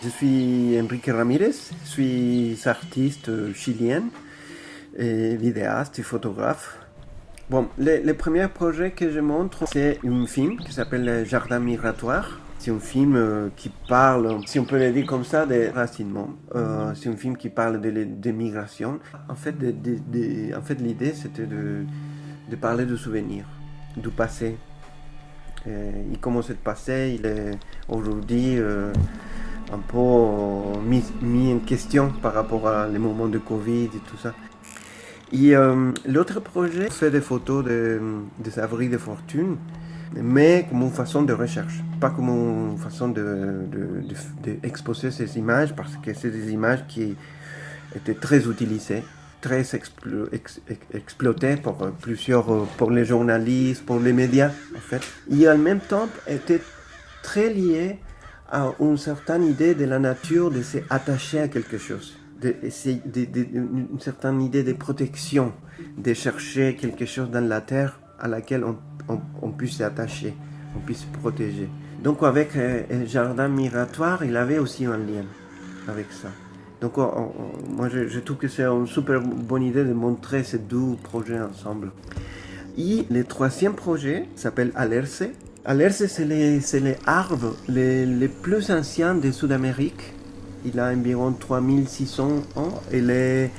Je suis Enrique Ramirez, je suis artiste chilien, et vidéaste et photographe. Bon, les premiers projets que je montre, c'est un film qui s'appelle Jardin migratoire. C'est un film qui parle, si on peut le dire comme ça, de racinement. C'est un film qui parle de migration. En fait, l'idée, c'était de parler de souvenirs, du passé. Il commence à passer, il est aujourd'hui un peu mis en question par rapport à les moments de Covid et tout ça. Et l'autre projet fait des photos des abris de fortune, mais comme une façon de recherche, pas comme une façon d'exposer ces images, parce que c'est des images qui étaient très utilisées, très exploitées pour les journalistes, pour les médias, en fait. Et en même temps, étaient très liées à une certaine idée de la nature de s'attacher à quelque chose. Une certaine idée de protection, de chercher quelque chose dans la terre à laquelle on puisse s'attacher, on puisse se protéger. Donc avec Jardin migratoire, il avait aussi un lien avec ça. Donc moi je trouve que c'est une super bonne idée de montrer ces deux projets ensemble. Et le troisième projet s'appelle Alerce. Alerce, c'est les arbres les plus anciens de Sud-Amérique. Il a environ 3600 ans. Il est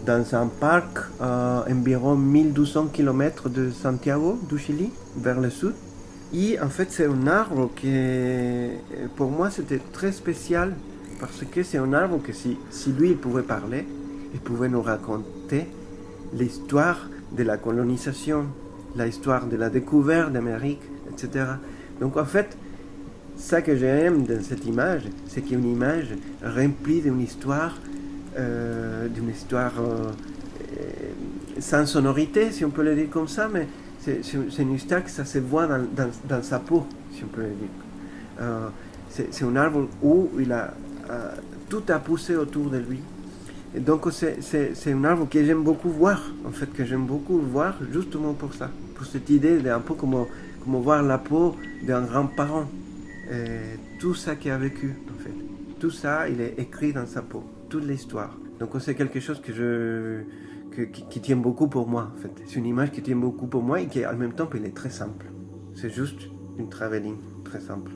dans un parc à environ 1200 km de Santiago, du Chili, vers le sud. Et en fait, c'est un arbre qui, pour moi, c'était très spécial parce que c'est un arbre que si lui, il pouvait parler, il pouvait nous raconter l'histoire de la colonisation, l'histoire de la découverte d'Amérique, etc. Donc en fait, ça que j'aime dans cette image, c'est qu'il y a une image remplie d'une histoire sans sonorité, si on peut le dire comme ça, mais c'est une histoire que ça se voit dans sa peau, si on peut le dire. C'est un arbre où il a tout a poussé autour de lui. Et donc c'est un arbre que j'aime beaucoup voir, en fait, que j'aime beaucoup voir justement pour ça, pour cette idée d'un peu comme voir la peau d'un grand-parent. Tout ça qu'il a vécu, en fait. Tout ça, il est écrit dans sa peau, toute l'histoire. Donc c'est quelque chose qui tient beaucoup pour moi, en fait. C'est une image qui tient beaucoup pour moi et qui, en même temps, elle est très simple. C'est juste une travelling très simple.